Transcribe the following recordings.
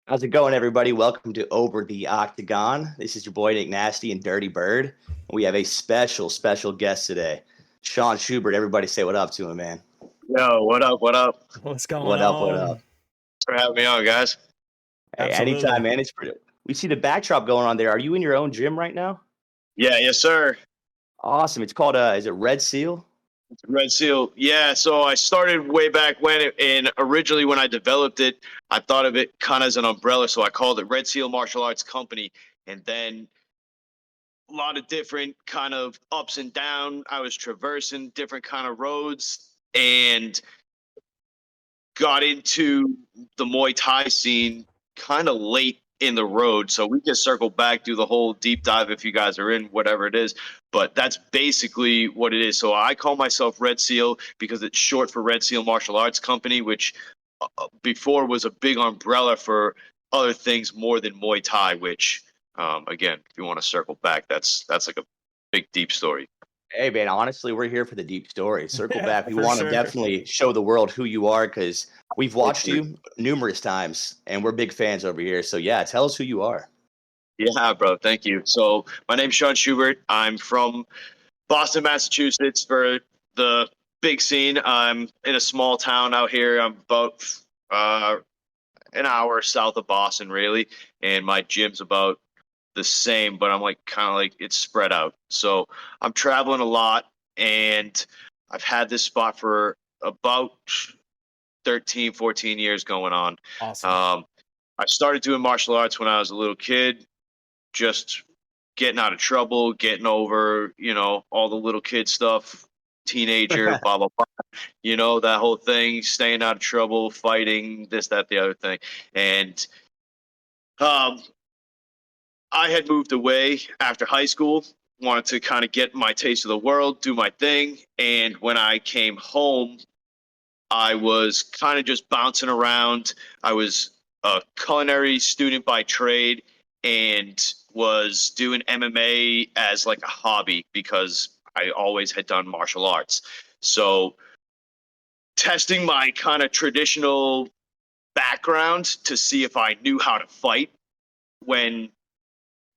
How's it going, everybody? Welcome to Over the Octagon. This is your boy Nick Nasty and Dirty Bird. We have a special guest today, Shaun Shubert. Everybody say what up to him, man. Yo, what up? What up? What's going What up? What on? up? Thanks for having me on, guys. Hey, Absolutely. anytime, man. We see the backdrop going on there. Are you in your own gym right now? Yeah, yes, sir. Awesome. It's called is it Red Seal? Red Seal. Yeah, so I started way back when, and originally when I developed it, I thought of it kind of as an umbrella, so I called it Red Seal Martial Arts Company. And then a lot of different kind of ups and down. I was traversing different kind of roads and got into the Muay Thai scene kind of late in the road. So we can circle back, do the whole deep dive if you guys are in, whatever it is. But that's basically what it is. So I call myself Red Seal because it's short for Red Seal Martial Arts Company, which before was a big umbrella for other things more than Muay Thai, which, again, if you want to circle back, that's like a big, deep story. Hey, man. Honestly, we're here for the deep story. Circle Yeah, back. We for want to sure. definitely show the world who you are because we've watched you numerous times and we're big fans over here. So, yeah, tell us who you are. Yeah, bro. Thank you. So my name's Shaun Shubert. I'm from Boston, Massachusetts for the big scene. I'm in a small town out here. I'm about an hour south of Boston, really. And my gym's about the same, but I'm like kind of like it's spread out. So I'm traveling a lot and I've had this spot for about 13, 14 years going on. Awesome. I started doing martial arts when I was a little kid, just getting out of trouble, getting over, all the little kid stuff, teenager, blah, blah, blah, that whole thing, staying out of trouble, fighting, this, that, the other thing. And I had moved away after high school, wanted to kind of get my taste of the world, do my thing. And when I came home, I was kind of just bouncing around. I was a culinary student by trade and was doing MMA as like a hobby because I always had done martial arts. So testing my kind of traditional background to see if I knew how to fight when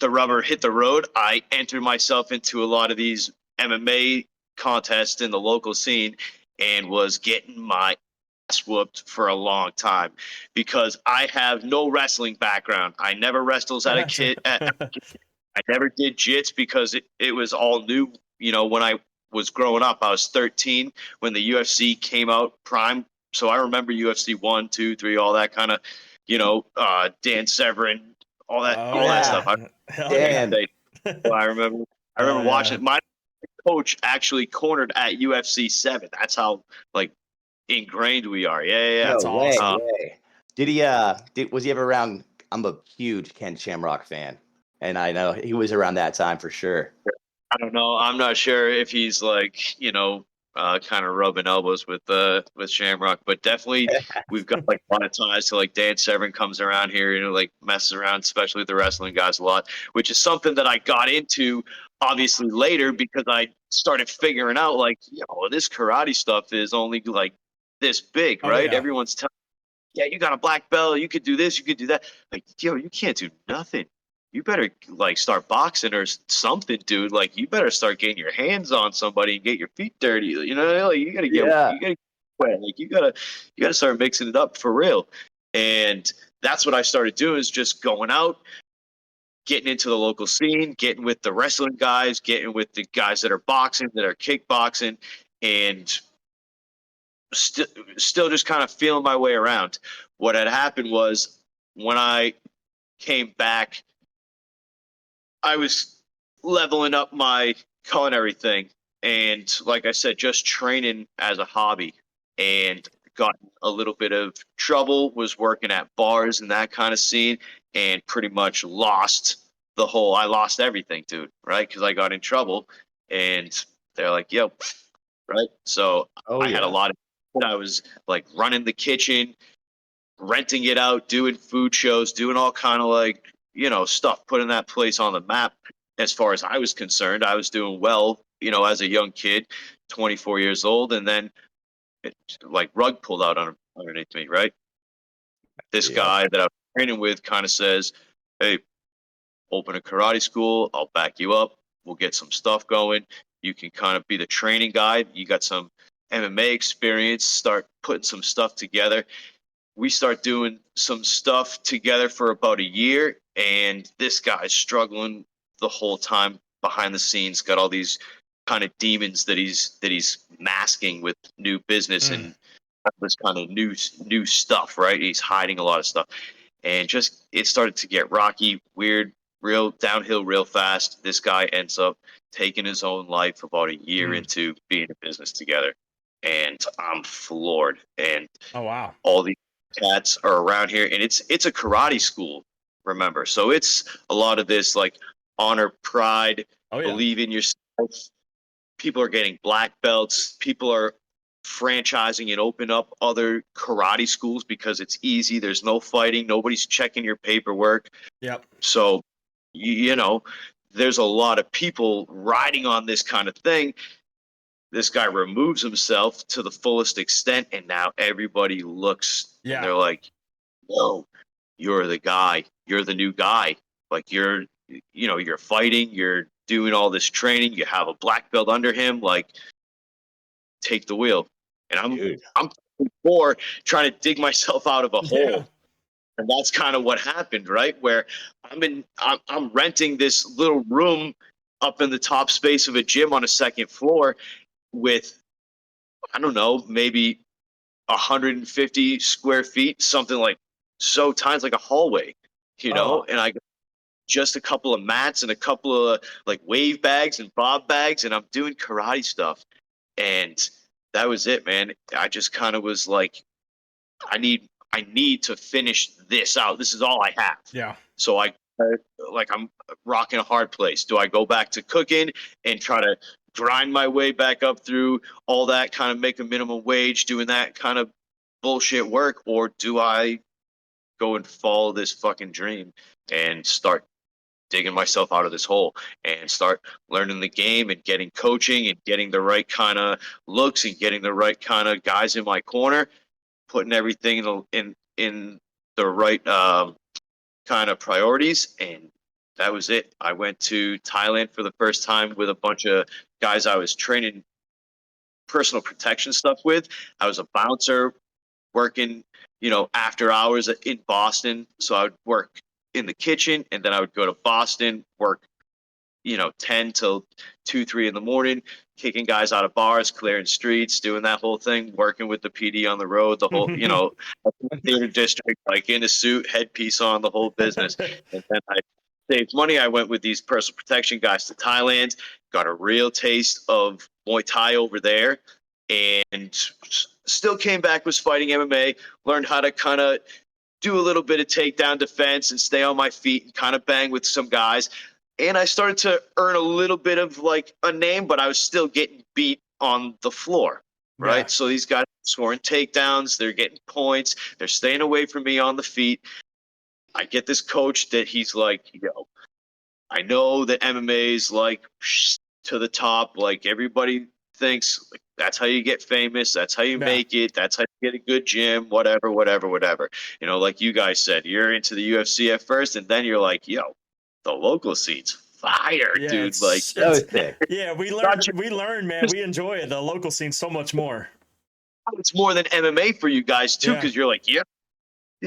the rubber hit the road, I entered myself into a lot of these MMA contests in the local scene and was getting my ass whooped for a long time because I have no wrestling background. I never wrestled as a kid. I never did jits because it was all new. When I was growing up, I was 13 when the UFC came out prime. So I remember UFC 1, 2, 3, all that kind of, Dan Severn, all that stuff. Damn. I remember watching. My coach actually cornered at UFC 7. That's how like ingrained we are. Yeah. That's No way, awesome. way. Did he was he ever around? I'm a huge Ken Shamrock fan, and I know he was around that time for sure. I don't know. I'm not sure if he's like kind of rubbing elbows with Shamrock, but definitely we've got like a lot of ties to like Dan Severn comes around here, like messes around, especially with the wrestling guys a lot, which is something that I got into obviously later because I started figuring out like, this karate stuff is only like this big, right? Yeah. Everyone's telling, yeah, you got a black belt, you could do this, you could do that. Like, you can't do nothing. You better like start boxing or something, dude. Like you better start getting your hands on somebody and get your feet dirty. Like, you gotta get, Yeah. you gotta get wet. Like you gotta start mixing it up for real. And that's what I started doing is just going out, getting into the local scene, getting with the wrestling guys, getting with the guys that are boxing, that are kickboxing, and still just kind of feeling my way around. What had happened was when I came back, I was leveling up my culinary thing. And like I said, just training as a hobby and got a little bit of trouble, was working at bars and that kind of scene and pretty much I lost everything, dude. Right. Cause I got in trouble and they're like, yo, right. So I had a lot of, I was like running the kitchen, renting it out, doing food shows, doing all kind of like, stuff, putting that place on the map. As far as I was concerned, I was doing well, as a young kid, 24 years old. And then like rug pulled out underneath me, right? This guy that I was training with kind of says, hey, open a karate school. I'll back you up. We'll get some stuff going. You can kind of be the training guide. You got some MMA experience. Start putting some stuff together. We start doing some stuff together for about a year, and this guy's struggling the whole time behind the scenes. Got all these kind of demons that he's masking with new business and this kind of new stuff. Right? He's hiding a lot of stuff, and just it started to get rocky, weird, real downhill real fast. This guy ends up taking his own life about a year into being in business together, and I'm floored. And oh wow, all these cats are around here, and it's a karate school, remember, so it's a lot of this like honor, pride, believe in yourself. People are getting black belts. People are franchising and open up other karate schools because it's easy. There's no fighting. Nobody's checking your paperwork. Yep. So, you know, there's a lot of people riding on this kind of thing. This guy removes himself to the fullest extent, and now everybody looks and they're like, whoa, you're the guy. You're the new guy. Like you're fighting, you're doing all this training, you have a black belt under him, like take the wheel. And I'm before trying to dig myself out of a hole. And that's kind of what happened, right? Where I'm renting this little room up in the top space of a gym on a second floor with, I don't know, maybe 150 square feet, something like so tiny, like a hallway, you know? And I got just a couple of mats and a couple of like wave bags and bob bags, and I'm doing karate stuff. And that was it, man. I just kind of was like, I need to finish this out. This is all I have. Yeah. So I'm rocking a hard place. Do I go back to cooking and try to grind my way back up through all that, kind of make a minimum wage, doing that kind of bullshit work? Or do I go and follow this fucking dream and start digging myself out of this hole and start learning the game and getting coaching and getting the right kind of looks and getting the right kind of guys in my corner, putting everything in the right kind of priorities? And that was it. I went to Thailand for the first time with a bunch of guys I was training personal protection stuff with. I was a bouncer working, after hours in Boston. So I would work in the kitchen, and then I would go to Boston, work, 10 till 2, 3 in the morning, kicking guys out of bars, clearing streets, doing that whole thing, working with the PD on the road, the whole, theater district, like in a suit, headpiece on, the whole business. And then I saved money. I went with these personal protection guys to Thailand, got a real taste of Muay Thai over there, and still came back, was fighting MMA, learned how to kind of do a little bit of takedown defense and stay on my feet and kind of bang with some guys. And I started to earn a little bit of like a name, but I was still getting beat on the floor, right? Yeah. So these guys are scoring takedowns, they're getting points, they're staying away from me on the feet. I get this coach that he's like, I know that MMA is like to the top, like everybody thinks like, that's how you get famous, that's how you make it, that's how you get a good gym, whatever. Like you guys said, you're into the UFC at first, and then you're like, the local scene's fire, dude. Like, we learn, man. We enjoy it. The local scene so much more. It's more than MMA for you guys too, because you're like,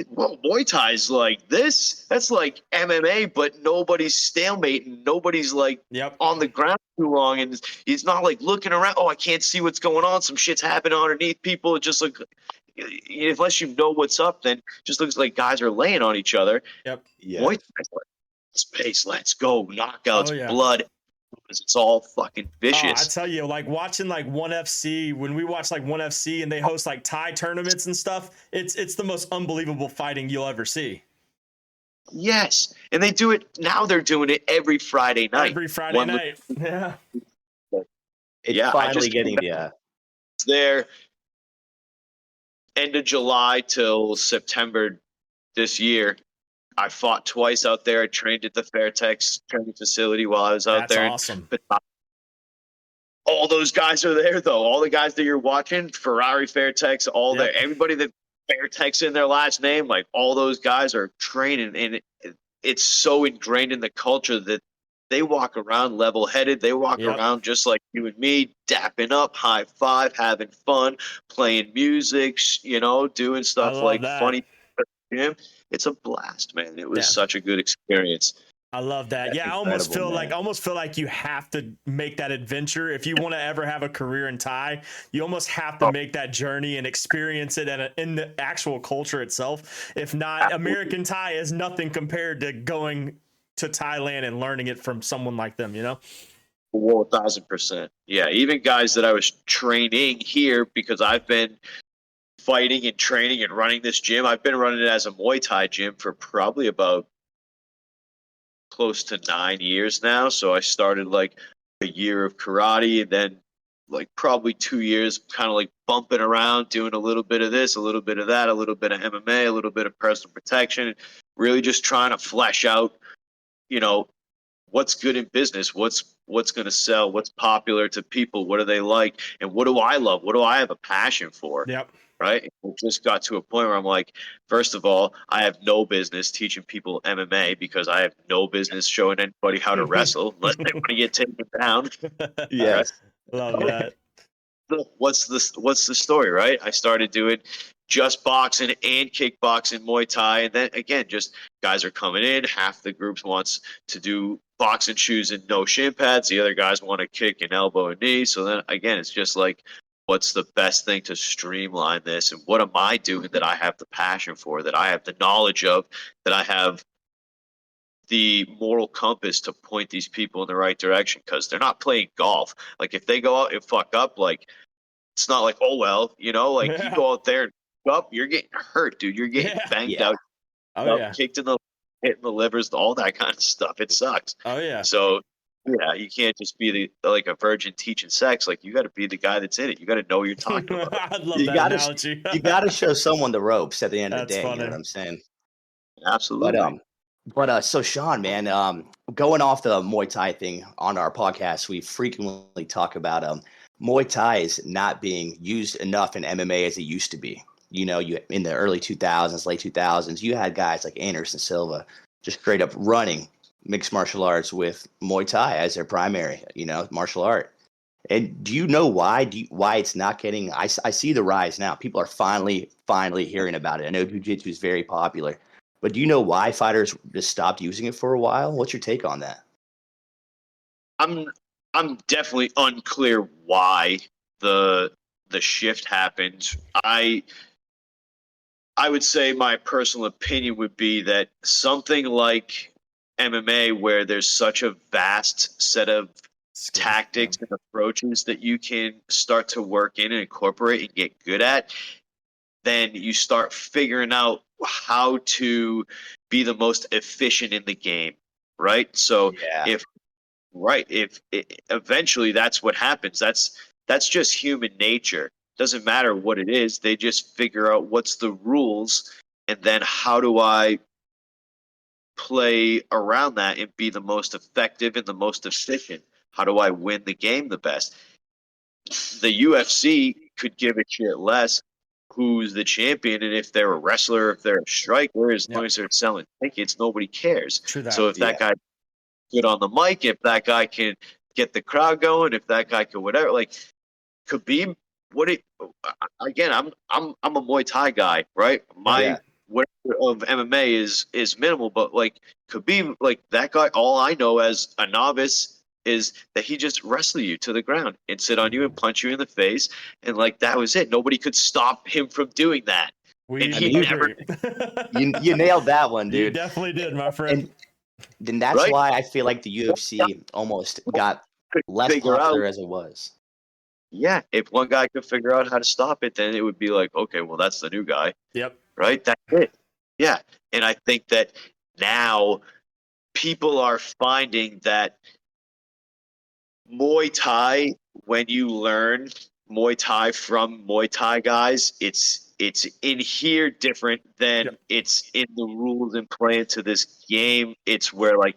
well, Muay Thai's like this. That's like MMA, but nobody's stalemating. Nobody's like on the ground too long, and he's not like looking around. Oh, I can't see what's going on. Some shit's happening underneath people. It just like, unless you know what's up, then it just looks like guys are laying on each other. Muay Thai's like, space, let's go, knockouts, blood. It's all fucking vicious. I tell you, like watching like ONE FC, when we watch like ONE FC and they host like Thai tournaments and stuff, it's the most unbelievable fighting you'll ever see. Yes, and they do it now. They're doing it every Friday night. Every Friday night, yeah. It's finally getting It's there. End of July till September this year. I fought twice out there. I trained at the Fairtex training facility while I was out there. That's awesome. All those guys are there, though. All the guys that you're watching, Ferrari, Fairtex, all there. Everybody that Fairtex in their last name. Like all those guys are training, and it's so ingrained in the culture that they walk around level-headed. They walk Yep. around just like you and me, dapping up, high five, having fun, playing music, doing I stuff love like that. funny. It's a blast, man. It was Yeah. such a good experience. I love that. That's Yeah, incredible, man. I almost feel like you have to make that adventure if you want to ever have a career in Thai. You almost have to make that journey and experience it in the actual culture itself. If not, American Thai is nothing compared to going to Thailand and learning it from someone like them. You know? Well, 1,000%. Yeah, even guys that I was training here, because I've been fighting and training and running this gym. I've been running it as a Muay Thai gym for probably about close to 9 years now. So I started like a year of karate, and then like probably 2 years kind of like bumping around, doing a little bit of this, a little bit of that, a little bit of MMA, a little bit of personal protection, really just trying to flesh out, you know, what's good in business, what's going to sell, what's popular to people, what do they like, and what do I love, what do I have a passion for. Yep. Right. It just got to a point where I'm like, first of all, I have no business teaching people MMA, because I have no business showing anybody how to wrestle unless they want to get taken down. Yes. Love that. What's the story, right? I started doing just boxing and kickboxing, Muay Thai, and then again, just guys are coming in. Half the groups wants to do boxing shoes and no shin pads. The other guys want to kick and elbow and knee. So then again, it's just like, what's the best thing to streamline this, and what am I doing that I have the passion for, that I have the knowledge of, that I have the moral compass to point these people in the right direction, because they're not playing golf. Like if they go out and fuck up, like it's not like, oh well, like you go out there and fuck up, you're getting hurt, dude. You're getting banged Yeah. out, Oh yeah. kicked in the hitting the livers, all that kind of stuff. It sucks. Oh yeah. So yeah, you can't just be like a virgin teaching sex. Like you got to be the guy that's in it. You got to know what you're talking about. I love You that gotta analogy. you gotta show someone the ropes at the end of the That's day. You know funny. what I'm saying? Absolutely. So Shaun, man, going off the Muay Thai thing on our podcast, we frequently talk about Muay Thai is not being used enough in MMA as it used to be. You know, you in the early 2000s, late 2000s, you had guys like Anderson Silva just straight up running mixed martial arts with Muay Thai as their primary, martial art. And do you know why? Why it's not getting? I see the rise now. People are finally hearing about it. I know jiu-jitsu is very popular, but do you know why fighters just stopped using it for a while? What's your take on that? I'm definitely unclear why the shift happened. I would say my personal opinion would be that something like MMA, where there's such a vast set of tactics and approaches that you can start to work in and incorporate and get good at, then you start figuring out how to be the most efficient in the game, right? So Yeah. if eventually that's what happens, that's just human nature. Doesn't matter what it is, they just figure out what's the rules, and then how do I play around that and be the most effective and the most efficient? How do I win the game the best? The UFC could give a shit less who's the champion, and if they're a wrestler, if they're a striker, as long as they're selling tickets, nobody cares. True that. So if that guy good on the mic, if that guy can get the crowd going, if that guy can whatever, like Khabib, again, I'm a Muay Thai guy, right? My whatever of MMA is minimal, but like Khabib, like that guy, all I know as a novice is that he just wrestled you to the ground and sit on you and punch you in the face, and like that was it. Nobody could stop him from doing that. We agree. You nailed that one, dude. You definitely did, my friend. And then that's why I feel like the UFC almost got less popular as it was. Yeah, if one guy could figure out how to stop it, then it would be like, okay, well, that's the new guy. Yep. Right? That's it. Yeah. And I think that now people are finding that Muay Thai, when you learn Muay Thai from Muay Thai guys, it's in here different than it's in the rules and play into this game. It's where like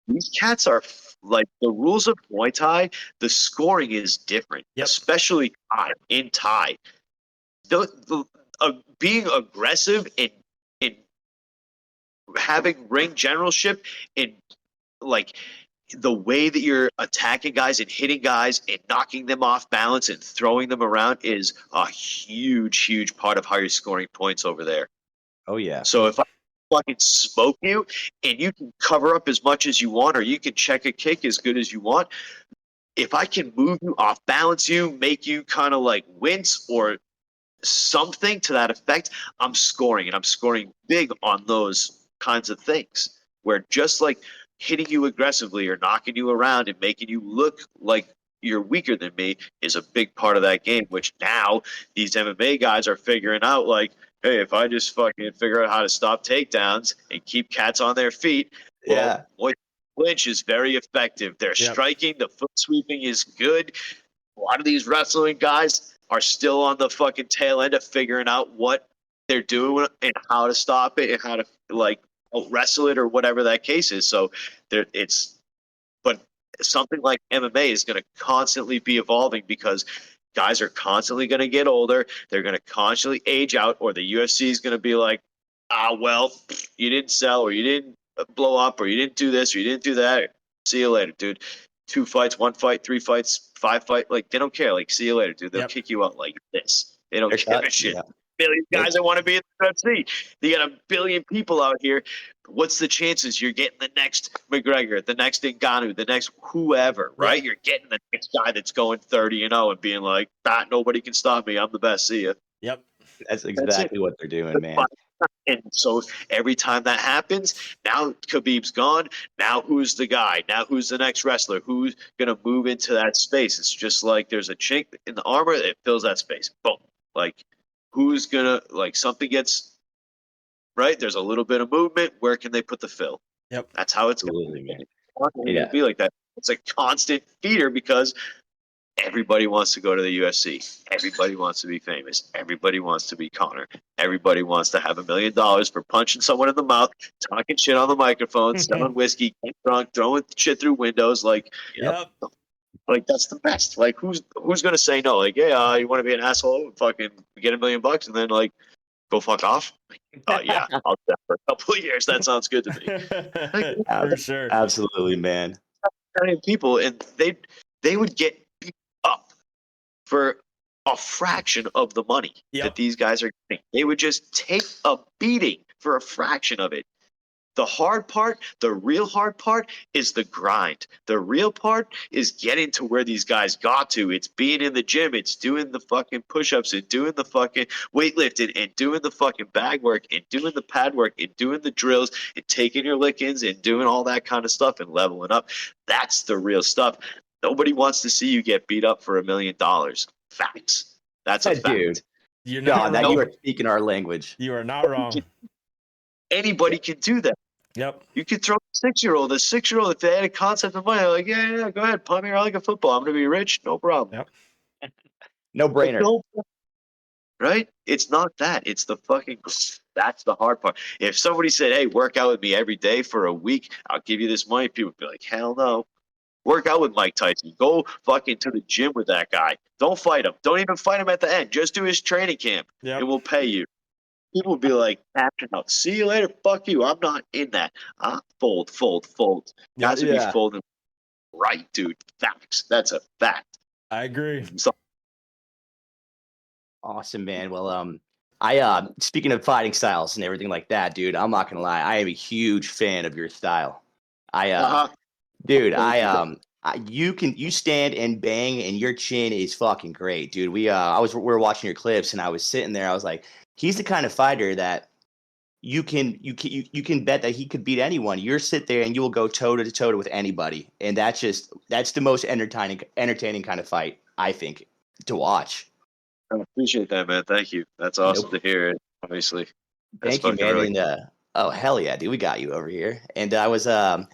these cats are like the rules of Muay Thai, the scoring is different, especially in Thai. being aggressive in having ring generalship in like the way that you're attacking guys and hitting guys and knocking them off balance and throwing them around is a huge part of how you're scoring points over there. Oh yeah. So if I fucking smoke you and you can cover up as much as you want, or you can check a kick as good as you want, if I can move you, off balance you, make you kind of like wince or something to that effect, I'm scoring, and I'm scoring big on those kinds of things. Where just like hitting you aggressively or knocking you around and making you look like you're weaker than me is a big part of that game, which now these MMA guys are figuring out, like, hey, if I just fucking figure out how to stop takedowns and keep cats on their feet, well, Yeah. clinch is very effective. They're striking, the foot sweeping is good. A lot of these wrestling guys are still on the fucking tail end of figuring out what they're doing and how to stop it and how to like wrestle it or whatever that case is. So but something like MMA is going to constantly be evolving because guys are constantly going to get older. They're going to constantly age out, or the UFC is going to be like, well, you didn't sell, or you didn't blow up, or you didn't do this, or you didn't do that. See you later, dude. 2 fights, 1 fight, 3 fights, 5 fights. Like, they don't care. Like, see you later, dude. They'll kick you out like this. They don't give a shit. Yeah. Billion guys that want to be in the UFC. You got a billion people out here. What's the chances you're getting the next McGregor, the next Ngannou, the next whoever, right? You're getting the next guy that's going 30-0 and being like, nobody can stop me. I'm the best. See ya. Yep. That's exactly what they're doing, man. And so every time that happens, now Khabib's gone. Now who's the guy? Now who's the next wrestler? Who's going to move into that space? It's just like there's a chink in the armor that fills that space. Boom. Like, who's going to, like, something gets, right? There's a little bit of movement. Where can they put the fill? Yep. That's how it's going to be like that. It's a constant feeder because everybody wants to go to the UFC. Everybody wants to be famous. Everybody wants to be Conor. Everybody wants to have $1 million for punching someone in the mouth, talking shit on the microphone, selling whiskey, getting drunk, throwing shit through windows. Like, like that's the best. Like, who's gonna say no? Like, yeah, you want to be an asshole? Fucking get $1 million and then like go fuck off. Yeah, I'll do that for a couple of years. That sounds good to me. For sure, absolutely, man. People, and they would get beat up for a fraction of the money that these guys are getting. They would just take a beating for a fraction of it. The hard part, the real hard part, is the grind. The real part is getting to where these guys got to. It's being in the gym. It's doing the fucking push-ups and doing the fucking weightlifting and doing the fucking bag work and doing the pad work and doing the drills and taking your lick-ins and doing all that kind of stuff and leveling up. That's the real stuff. Nobody wants to see you get beat up for $1 million. Facts. That's a fact. Dude. You're not wrong. You are speaking our language. You are not wrong. Anybody can do that. Yep. You could throw a 6-year-old. A 6-year-old, if they had a concept of money, like, yeah, go ahead, pump me around like a football. I'm going to be rich. No problem. Yep. No brainer. Right? It's not that. It's the fucking, that's the hard part. If somebody said, hey, work out with me every day for a week, I'll give you this money, people would be like, hell no. Work out with Mike Tyson. Go fucking to the gym with that guy. Don't fight him. Don't even fight him at the end. Just do his training camp, and we'll pay you. People would be like, out. See you later. Fuck you. I'm not in that. Fold. Guys would be folding. Right, dude. Facts. That's a fact. I agree. So, awesome, man. Well, I speaking of fighting styles and everything like that, dude, I'm not gonna lie. I am a huge fan of your style. Dude, you stand and bang, and your chin is fucking great, dude. We were watching your clips, and I was sitting there. I was like, he's the kind of fighter that you can bet that he could beat anyone. You'll sit there and you will go toe to toe with anybody, and that's the most entertaining kind of fight, I think, to watch. I appreciate that, man. Thank you. That's awesome to hear. Obviously, thank you, man. Really oh hell yeah, dude, we got you over here. And I was I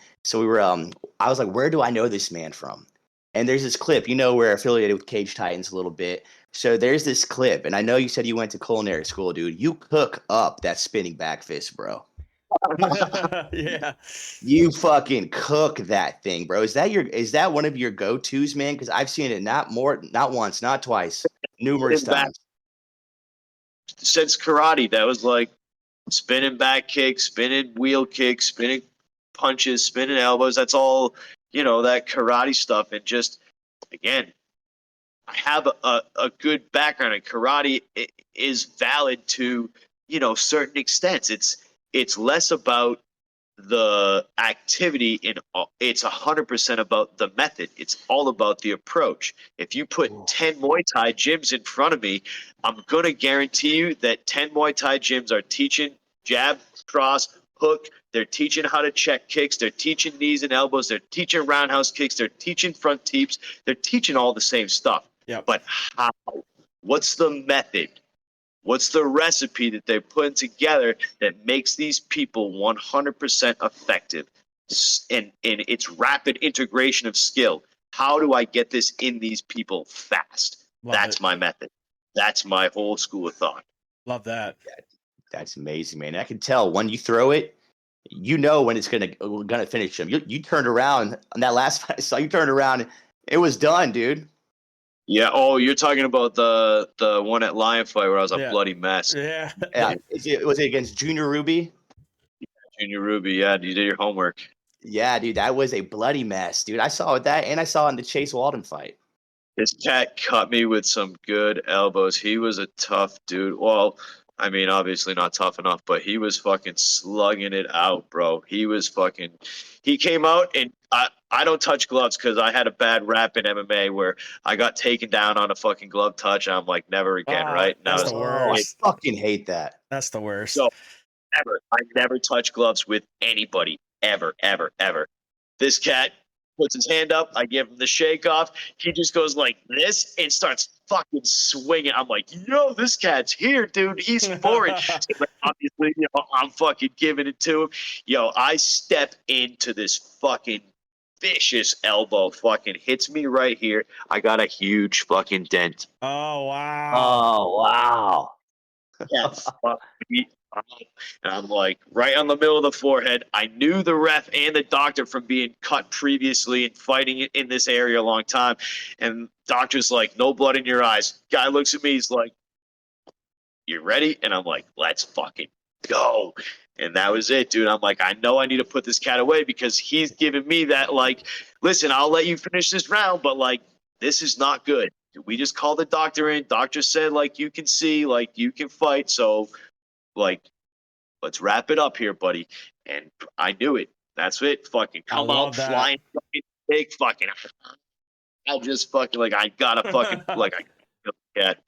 was like, where do I know this man from? And there's this clip. We're affiliated with Cage Titans a little bit. So there's this clip, and I know you said you went to culinary school, dude. You cook up that spinning back fist, bro. Yeah. You fucking cook that thing, bro. Is that one of your go-tos, man? Because I've seen it not once, not twice, numerous times. since karate, that was like spinning back kicks, spinning wheel kicks, spinning punches, spinning elbows. That's all, that karate stuff. And just, again, I have a good background in karate. It is valid to, certain extents. It's less about the activity it's 100% about the method. It's all about the approach. If you put 10 Muay Thai gyms in front of me, I'm going to guarantee you that 10 Muay Thai gyms are teaching jab, cross, hook. They're teaching how to check kicks. They're teaching knees and elbows. They're teaching roundhouse kicks. They're teaching front teeps. They're teaching all the same stuff. Yep. But how? What's the method? What's the recipe that they're putting together that makes these people 100% effective? And its rapid integration of skill. How do I get this in these people fast? That's my method. That's my whole school of thought. Love that. That's amazing, man. I can tell when you throw it, when it's gonna finish them. You turned around on that last fight I saw. You turned around, it was done, dude. Yeah. Oh, you're talking about the one at Lion Fight where I was a bloody mess. Yeah. Was it against Junior Ruby? Yeah, Junior Ruby. Yeah, you did your homework. Yeah, dude, that was a bloody mess, dude. I saw that, and I saw in the Chase Walden fight. This cat cut me with some good elbows. He was a tough dude. Well, I mean, obviously not tough enough, but he was fucking slugging it out, bro. He came out, and I don't touch gloves because I had a bad rap in MMA where I got taken down on a fucking glove touch. And I'm like, never again, right? That's the worst. I fucking hate that. That's the worst. So, I never touch gloves with anybody, ever, ever, ever. This cat puts his hand up. I give him the shake off. He just goes like this and starts fucking swinging. I'm like, yo, this cat's here, dude. He's for it. So obviously, I'm fucking giving it to him. Yo, I step into this fucking vicious elbow. Fucking hits me right here. I got a huge fucking dent. Oh, wow. Oh, wow. Yeah, and I'm like right on the middle of the forehead. I knew the ref and the doctor from being cut previously and fighting in this area a long time. And doctor's like, no blood in your eyes. Guy looks at me. He's like, you ready? And I'm like, let's fucking go. And that was it, dude. I'm like, I know I need to put this cat away because he's giving me that, like, listen, I'll let you finish this round, but like, this is not good. We just called the doctor in. Doctor said, like, you can see, like, you can fight. So, like, let's wrap it up here, buddy. And I knew it. That's it. Fucking come out flying, fucking big, fucking. I just fucking like I gotta fucking like I cat.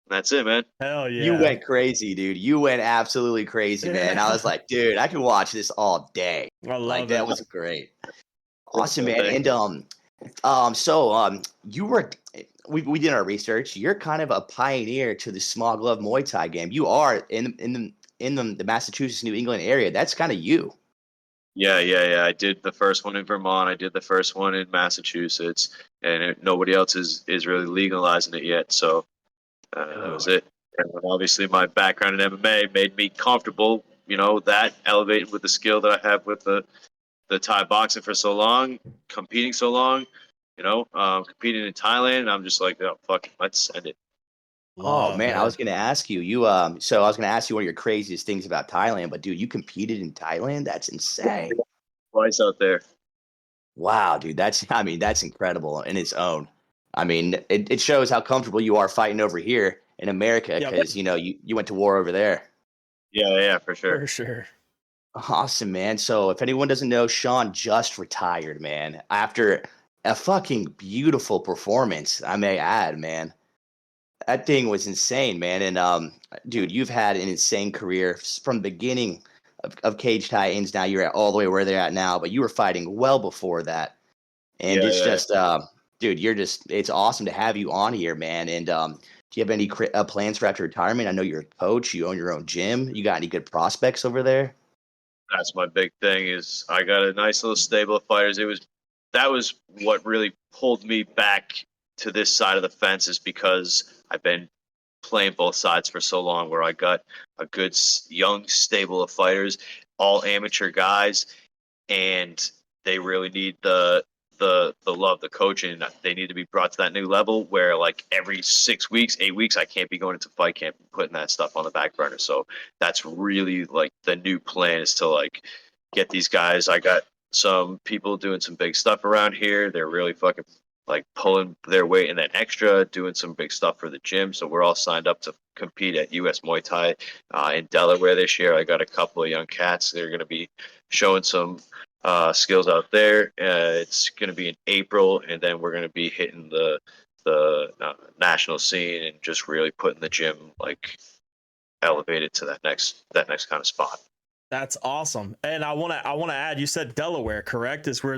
That's it, man. Hell yeah. You went crazy, dude. You went absolutely crazy, man. I was like, dude, I could watch this all day. I love like it. that was great. Awesome, man. And you were. We did our research. You're kind of a pioneer to the small glove Muay Thai game. You are in the Massachusetts, New England area. That's kind of you. Yeah. I did the first one in Vermont. I did the first one in Massachusetts, and nobody else is really legalizing it yet. So that was it. And obviously, my background in MMA made me comfortable. That elevated with the skill that I have with the Thai boxing for so long, competing so long. Competing in Thailand. And I'm just like, oh fuck, let's send it. Oh man, I was gonna ask you. So I was gonna ask you one of your craziest things about Thailand, but dude, you competed in Thailand? That's insane. Twice out there. Wow, dude, that's incredible in its own. I mean, it shows how comfortable you are fighting over here in America because you went to war over there. Yeah, for sure. For sure. Awesome, man. So if anyone doesn't know, Shaun just retired, man, after a fucking beautiful performance, I may add, man. That thing was insane, man. And dude, you've had an insane career from the beginning of Cage Titans. Now you're at all the way where they're at now, but you were fighting well before that. And dude, it's awesome to have you on here, man. And do you have any plans for after retirement? I know you're a coach. You own your own gym. You got any good prospects over there? That's my big thing is I got a nice little stable of fighters. That was what really pulled me back to this side of the fence is because I've been playing both sides for so long where I got a good young stable of fighters, all amateur guys, and they really need the the love, the coaching. They need to be brought to that new level where like every 6 weeks, 8 weeks, I can't be going into fight camp and putting that stuff on the back burner. So that's really like the new plan, is to like get these guys. I got some people doing some big stuff around here. They're really fucking like pulling their weight and then extra, doing some big stuff for the gym. So we're all signed up to compete at US Muay Thai in Delaware this year. I got a couple of young cats. They're going to be showing some skills out there. It's going to be in April, and then we're going to be hitting the national scene and just really putting the gym like elevated to that next kind of spot. That's awesome. And I want to add, you said Delaware, correct? Is where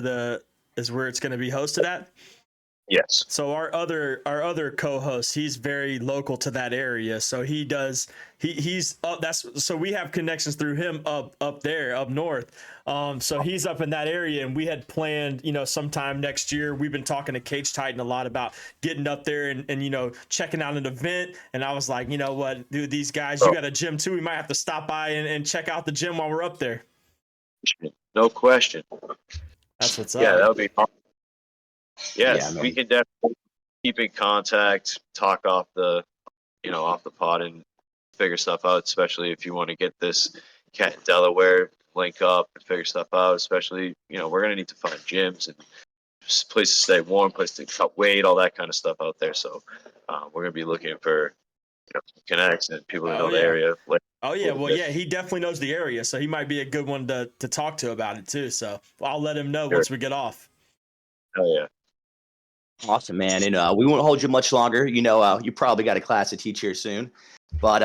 it's going to be hosted at? Yes. So our other co-host, he's very local to that area. So he's up. So we have connections through him up there, up north. So he's up in that area, and we had planned, sometime next year. We've been talking to Cage Titan a lot about getting up there and checking out an event. And I was like, you know what, dude, these guys, you got a gym too. We might have to stop by and check out the gym while we're up there. No question. That's what's up. Yeah, that would be awesome. Yes, Yeah, we can definitely keep in contact, talk off the pod and figure stuff out, especially if you want to get this cat in Delaware, link up and figure stuff out, especially, we're going to need to find gyms and places to stay warm, places to cut weight, all that kind of stuff out there. So we're going to be looking for connects and people that know the area. Oh, yeah. Well, yeah, he definitely knows the area, so he might be a good one to talk to about it, too. So I'll let him know once we get off. Oh, yeah. Awesome, man. And we won't hold you much longer. You probably got a class to teach here soon. But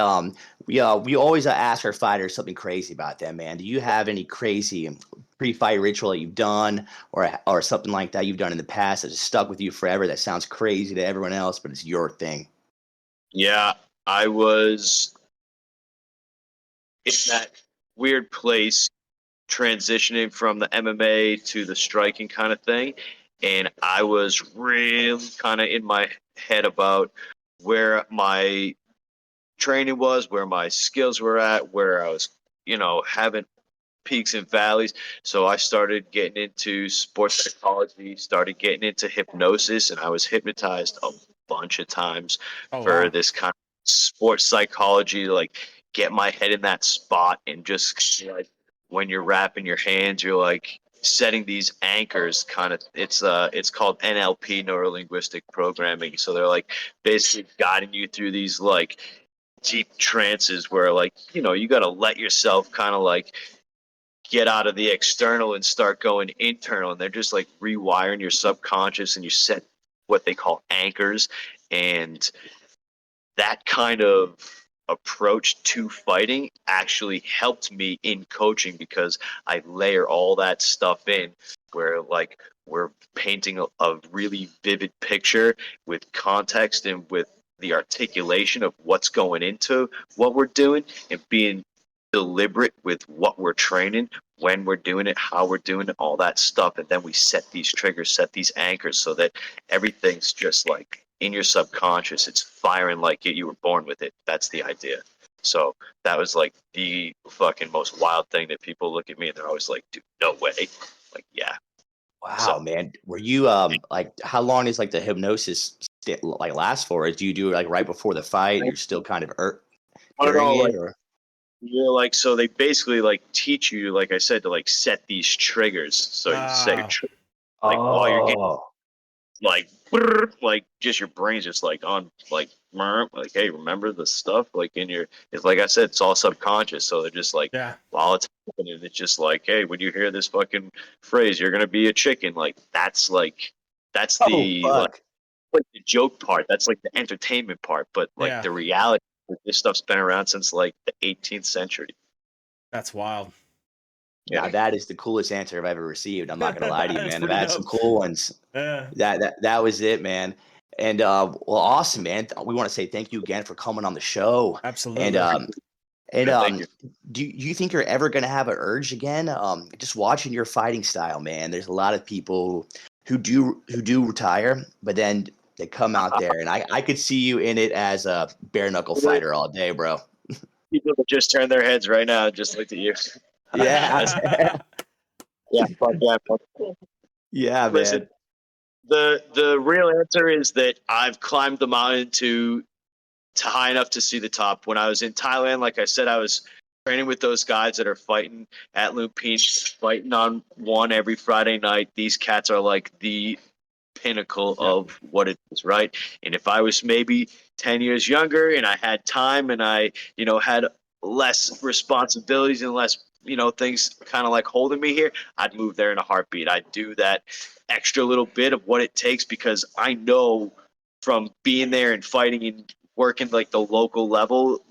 we always ask our fighters something crazy about them, man. Do you have any crazy pre-fight ritual that you've done or something like that you've done in the past that has stuck with you forever that sounds crazy to everyone else, but it's your thing? Yeah, I was in that weird place transitioning from the MMA to the striking kind of thing. And I was really kind of in my head about where my training was, where my skills were at, where I was, having peaks and valleys. So I started getting into sports psychology, started getting into hypnosis, and I was hypnotized a bunch of times for this kind of sports psychology, to like get my head in that spot and just like when you're wrapping your hands, you're like setting these anchors kind of. It's called NLP, neuro linguistic programming. So they're like basically guiding you through these like deep trances where like you got to let yourself kind of like get out of the external and start going internal, and they're just like rewiring your subconscious, and you set what they call anchors. And that kind of approach to fighting actually helped me in coaching, because I layer all that stuff in where like we're painting a really vivid picture with context and with the articulation of what's going into what we're doing, and being deliberate with what we're training, when we're doing it, how we're doing it, all that stuff. And then we set these triggers, set these anchors, so that everything's just like in your subconscious. It's firing like you were born with it. That's the idea. So that was like the fucking most wild thing that people look at me and they're always like, dude, no way. Like, yeah. Wow, So, man. Were you like, how long is like the hypnosis like last for? Do you do it like right before the fight? And you're still kind of during it, or? Yeah, like, so they basically like teach you, like I said, to like set these triggers. So you set your like while you're getting like just your brain's just like on like hey, remember the stuff like in your. It's like I said, it's all subconscious. So they're just like while it's happening, it's just like, hey, when you hear this fucking phrase, you're gonna be a chicken. Like that's the joke part. That's like the entertainment part. But like the reality. This stuff's been around since like the 18th century. That's wild. Yeah, that is the coolest answer I've ever received. I'm not gonna lie to you, man. I've had some cool ones. Yeah. That was it, man. And well, awesome, man. We want to say thank you again for coming on the show. Absolutely. And do you think you're ever gonna have an urge again? Just watching your fighting style, man. There's a lot of people who do retire, but then they come out there, and I could see you in it as a bare knuckle fighter all day, bro. People that just turn their heads right now, just looked at you. Yeah. Yeah, fuck yeah. Yeah, Listen, man. The real answer is that I've climbed the mountain to high enough to see the top. When I was in Thailand, like I said, I was training with those guys that are fighting at Lumpini, fighting on one every Friday night. These cats are like the pinnacle of what it is, right? And if I was maybe 10 years younger and I had time and I, had less responsibilities and less, things kind of like holding me here, I'd move there in a heartbeat. I'd do that extra little bit of what it takes because I know from being there and fighting and working like the local level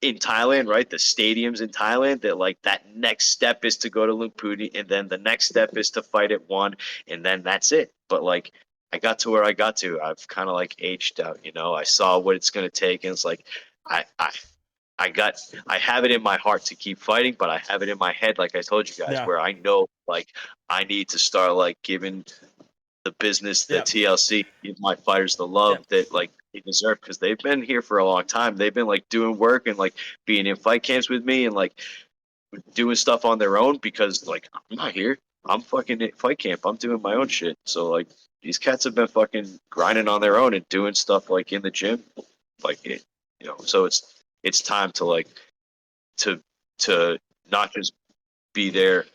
in Thailand, right? The stadiums in Thailand, that like that next step is to go to Lumpuni, and then the next step is to fight at one, and then that's it. But like I got to where I got to. I've kind of like aged out, I saw what it's going to take, and it's like I I have it in my heart to keep fighting, but I have it in my head, like I told you guys, where I know like I need to start like giving the business, the TLC, give my fighters the love that like they deserve, because they've been here for a long time. They've been like doing work and like being in fight camps with me and like doing stuff on their own, because like I'm not here. I'm fucking at fight camp. I'm doing my own shit. So like these cats have been fucking grinding on their own and doing stuff like in the gym, like it, So it's time to like to not just be there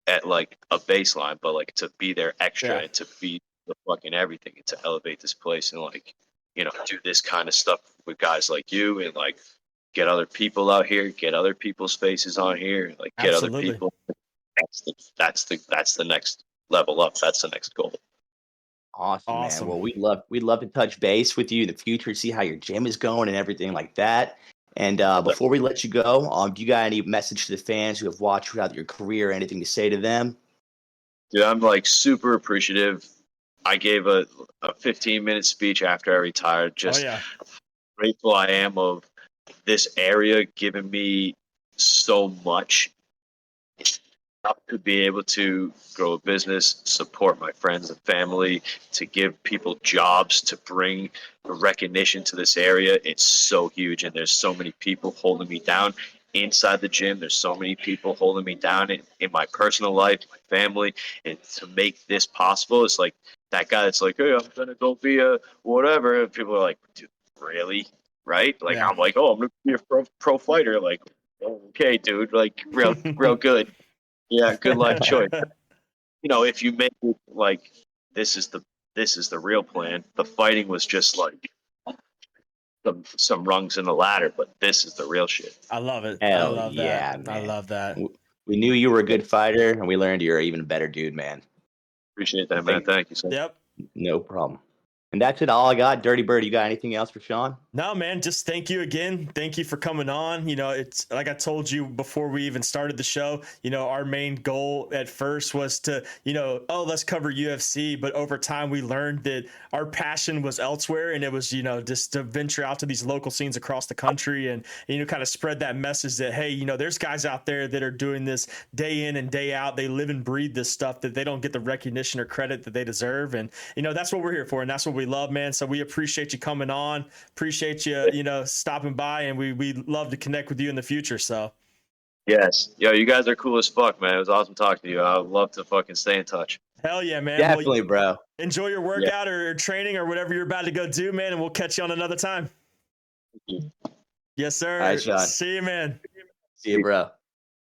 at like a baseline, but like to be there extra and to be the fucking everything and to elevate this place and like, do this kind of stuff with guys like you and like get other people out here, get other people's faces on here, like get other people. That's the next level up. That's the next goal. Awesome, man. Well, we'd love to touch base with you in the future, see how your gym is going and everything like that. And before we let you go, do you got any message to the fans who have watched throughout your career? Anything to say to them? Dude, I'm like super appreciative. I gave a 15-minute speech after I retired. Just grateful I am of this area giving me so much to be able to grow a business, support my friends and family, to give people jobs, to bring recognition to this area. It's so huge, and there's so many people holding me down inside the gym. There's so many people holding me down in my personal life, my family, and to make this possible, it's like that guy that's like, hey, I'm gonna go be a whatever, and people are like, dude, really? Right? Like I'm like, oh, I'm gonna be a pro fighter. Like, okay, dude, like real good. Yeah, good life choice. If you make it like this is the real plan. The fighting was just like some rungs in the ladder, but this is the real shit. I love it. Hell, I love that. Man. I love that. We knew you were a good fighter, and we learned you're an even better dude, man. Appreciate that, man. Thank you, sir. Yep. No problem. And that's it. All I got. Dirty Bird, you got anything else for Shaun? No, man, just thank you again. Thank you for coming on. It's like I told you before we even started the show, our main goal at first was to, let's cover UFC. But over time, we learned that our passion was elsewhere. And it was, just to venture out to these local scenes across the country and, kind of spread that message that, hey, there's guys out there that are doing this day in and day out. They live and breathe this stuff, that they don't get the recognition or credit that they deserve. And, that's what we're here for. And that's what we love, man. So we appreciate you coming on. Appreciate you, stopping by, and we love to connect with you in the future. So, yes, you guys are cool as fuck, man. It was awesome talking to you. I would love to fucking stay in touch. Hell yeah, man. Definitely, bro. Enjoy your workout or training or whatever you're about to go do, man. And we'll catch you on another time. Yes, sir. All right, Shaun. See you, man. See you, bro.